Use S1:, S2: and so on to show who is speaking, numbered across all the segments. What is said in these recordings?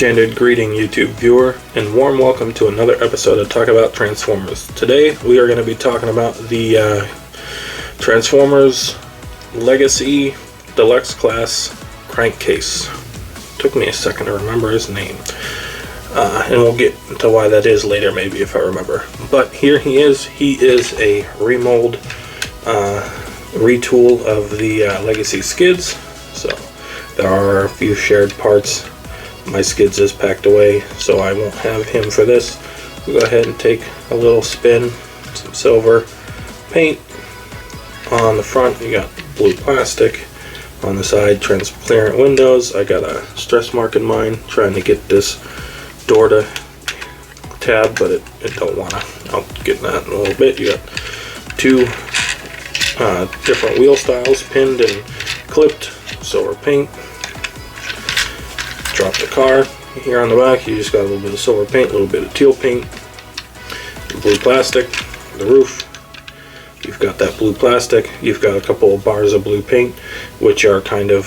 S1: Candid greeting, YouTube viewer, and warm welcome to another episode of Talk About Transformers. Today we are going to be talking about the Transformers Legacy Deluxe Class Crankcase. Took me a second to remember his name, and we'll get into why that is later, maybe, if I remember. But here he is. He is a remold, retool of the Legacy Skids. So there are a few shared parts. My Skids is packed away, so I won't have him for this. We'll go ahead and take a little spin, some silver paint. On the front, you got blue plastic. On the side, transparent windows. I got a stress mark in mine, trying to get this door to tab, but it don't wanna. I'll get that in a little bit. You got two different wheel styles, pinned and clipped, silver paint. Drop the car. Here on the back, you just got a little bit of silver paint, a little bit of teal paint, blue plastic. The roof, you've got that blue plastic. You've got a couple of bars of blue paint, which are kind of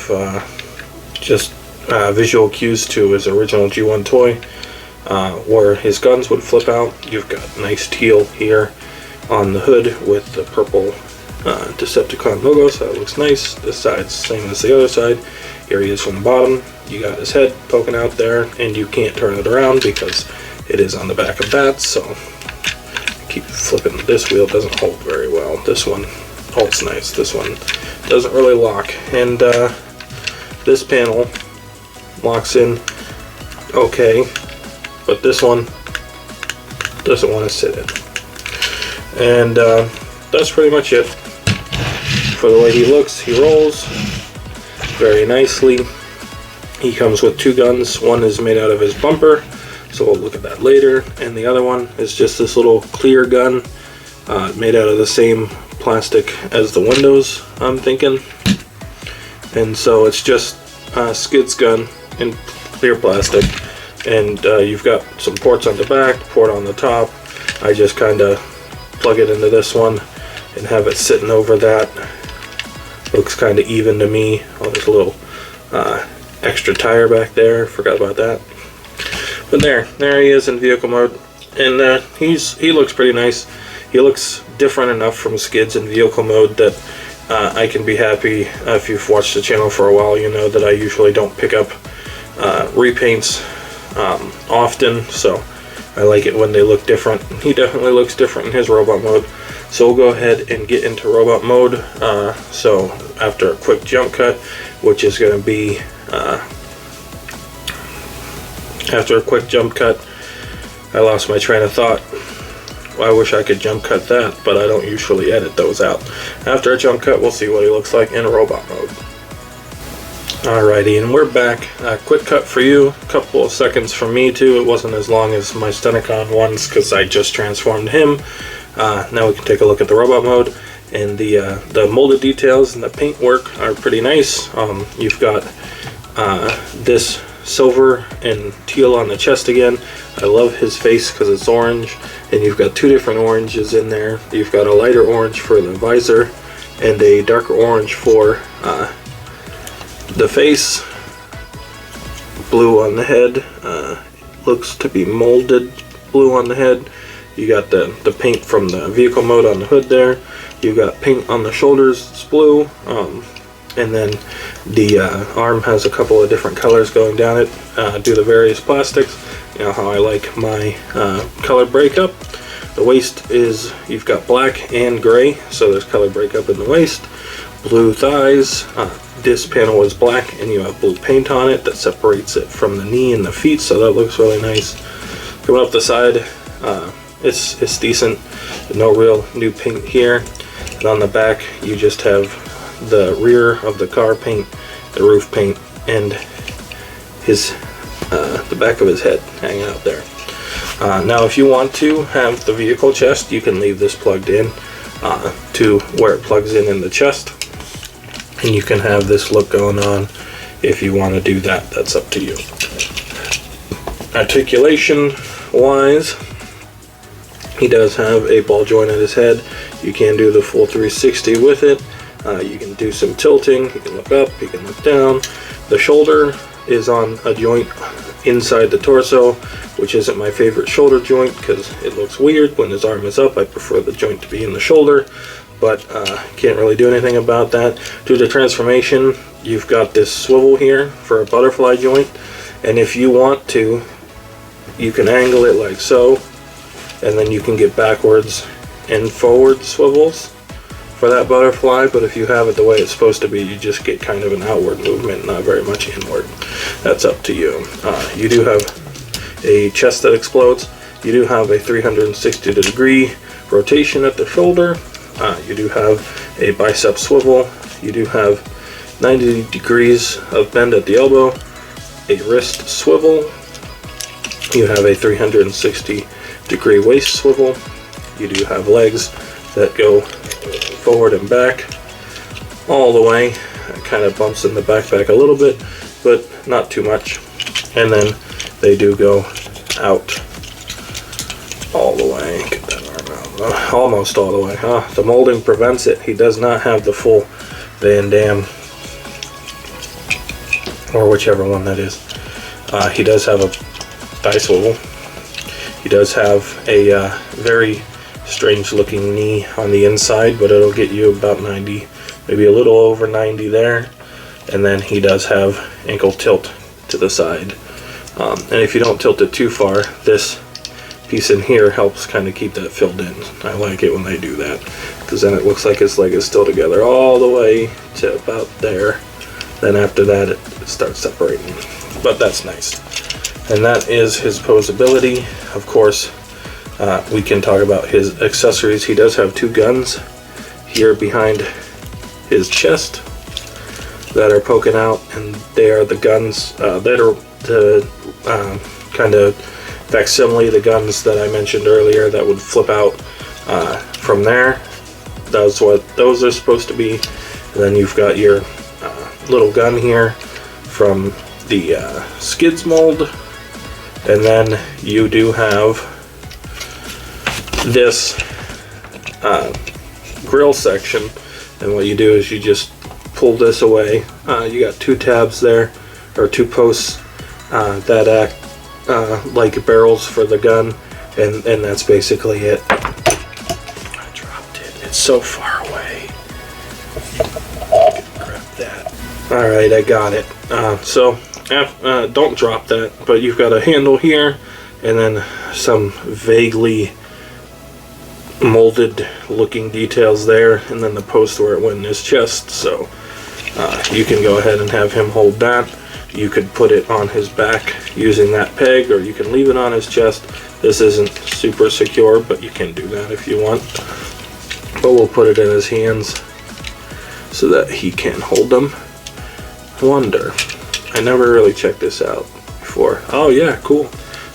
S1: just visual cues to his original G1 toy, where his guns would flip out. You've got nice teal here on the hood with the purple Decepticon logo, so that looks nice. This side's the same as the other side. Here he is from the bottom. You got his head poking out there, and you can't turn it around because it is on the back of that, so keep flipping. This wheel doesn't hold very well. This one holds nice. This one doesn't really lock, and this panel locks in okay, but this one doesn't want to sit in. And that's pretty much it for the way he looks. He rolls very nicely. He comes with two guns. One is made out of his bumper, so we'll look at that later, and the other one is just this little clear gun made out of the same plastic as the windows, I'm thinking. And so it's just Skids gun in clear plastic, and you've got some ports on the back, port on the top. I just kind of plug it into this one and have it sitting over that. Looks kind of even to me. Oh, there's a little extra tire back there. Forgot about that. But there he is in vehicle mode, and he looks pretty nice. He looks different enough from Skids in vehicle mode that I can be happy. If you've watched the channel for a while, you know that I usually don't pick up repaints often, so I like it when they look different. He definitely looks different in his robot mode. So we'll go ahead and get into robot mode. So after a quick jump cut, which is going to be after a quick jump cut, I lost my train of thought. I wish I could jump cut that, but I don't usually edit those out. After a jump cut, we'll see what he looks like in robot mode. Alrighty, and we're back. Quick cut for you, a couple of seconds for me too. It wasn't as long as my Stenicon ones because I just transformed him. Now we can take a look at the robot mode, and the molded details and the paint work are pretty nice. You've got this silver and teal on the chest again. I love his face because it's orange, and you've got two different oranges in there. You've got a lighter orange for the visor and a darker orange for the face. Blue on the head. Looks to be molded blue on the head. You got the paint from the vehicle mode on the hood there. You've got paint on the shoulders, it's blue. And then the arm has a couple of different colors going down it due to various plastics. You know how I like my color breakup. The waist is, you've got black and gray, so there's color breakup in the waist. Blue thighs. This panel is black, and you have blue paint on it that separates it from the knee and the feet, so that looks really nice. Coming up the side, it's decent. No real new paint here. And on the back, you just have the rear of the car paint, the roof paint, and his the back of his head hanging out there. Now, if you want to have the vehicle chest, you can leave this plugged in to where it plugs in the chest, and you can have this look going on. If you want to do that, that's up to you. Articulation wise, he does have a ball joint at his head. You can do the full 360 with it. You can do some tilting. You can look up, you can look down. The shoulder is on a joint inside the torso, which isn't my favorite shoulder joint because it looks weird when his arm is up. I prefer the joint to be in the shoulder, but can't really do anything about that. Due to transformation, you've got this swivel here for a butterfly joint, and if you want to, you can angle it like so, and then you can get backwards and forward swivels for that butterfly. But if you have it the way it's supposed to be, you just get kind of an outward movement, not very much inward. That's up to you. You do have a chest that explodes. You do have a 360-degree rotation at the shoulder. You do have a bicep swivel. You do have 90 degrees of bend at the elbow, a wrist swivel. You have a 360-degree waist swivel. You do have legs that go forward and back all the way. It kind of bumps in the backpack a little bit, but not too much. And then they do go out all the way. Get that arm out. Almost all the way. The molding prevents it. He does not have the full Van Damme, or whichever one that is. He does have a thigh swivel. He does have a very strange looking knee on the inside, but it'll get you about 90, maybe a little over 90 there. And then he does have ankle tilt to the side. And if you don't tilt it too far, this piece in here helps kind of keep that filled in. I like it when they do that, because then it looks like his leg is still together all the way to about there. Then after that it starts separating, but that's nice. And that is his posability. Of course, we can talk about his accessories. He does have two guns here behind his chest that are poking out, and they are the guns that are the kind of facsimile the guns that I mentioned earlier that would flip out from there. That's what those are supposed to be. And then you've got your little gun here from the Skids mold, and then you do have this grill section, and what you do is you just pull this away. You got two tabs there, or two posts that act like barrels for the gun, and that's basically it. I dropped it. It's so far away. Grab that. Alright, I got it. Don't drop that, but you've got a handle here, and then some vaguely molded looking details there, and then the post where it went in his chest. So you can go ahead and have him hold that. You could put it on his back using that peg, or you can leave it on his chest. This isn't super secure, but you can do that if you want. But we'll put it in his hands so that he can hold them. Wonder. I never really checked this out before. Oh yeah, cool.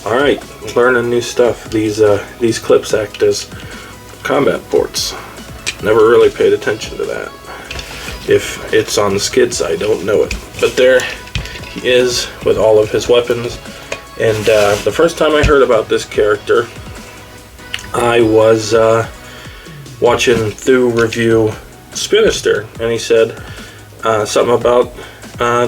S1: Alright, learning new stuff. These clips act as combat ports. Never really paid attention to that. If it's on the Skids, I don't know it. But there he is with all of his weapons. And the first time I heard about this character, I was watching Thu review Spinister, and he said something about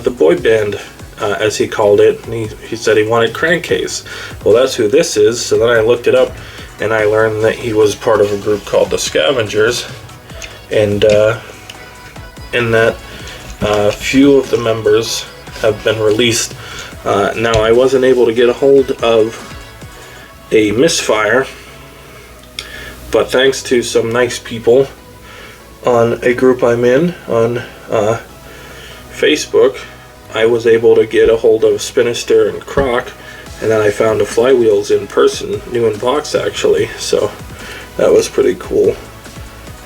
S1: the boy band, as he called it, and he said he wanted Crankcase. Well, that's who this is. So then I looked it up, and I learned that he was part of a group called the Scavengers, and in that few of the members have been released. Now, I wasn't able to get a hold of a misfire, but thanks to some nice people on a group I'm in on Facebook, I was able to get a hold of Spinister and Croc, and then I found a Flywheels in person, new in box actually, so that was pretty cool.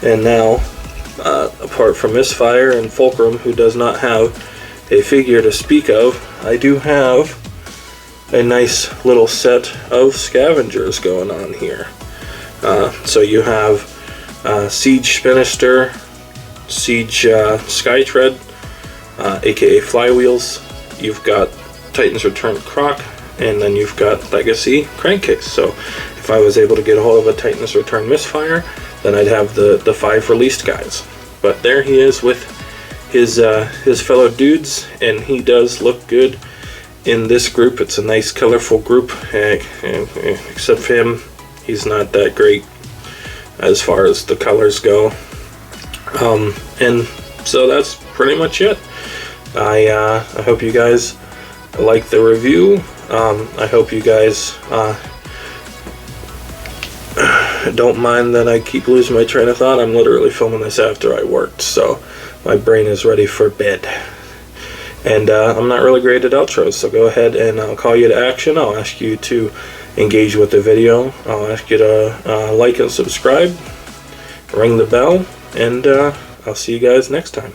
S1: And now, apart from Misfire and Fulcrum, who does not have a figure to speak of, I do have a nice little set of Scavengers going on here. So you have Siege Spinister, Siege Skytread, aka Flywheels, you've got Titan's Return Croc, and then you've got Legacy Crankcase. So if I was able to get a hold of a Titan's Return Misfire, then I'd have the 5 released guys. But there he is with his fellow dudes, and he does look good in this group. It's a nice colorful group, except for him, he's not that great as far as the colors go. And so that's pretty much it. I hope you guys like the review. I hope you guys don't mind that I keep losing my train of thought. I'm literally filming this after I worked, so my brain is ready for bed. And I'm not really great at outros, so go ahead and I'll call you to action. I'll ask you to engage with the video. I'll ask you to like and subscribe, ring the bell, and I'll see you guys next time.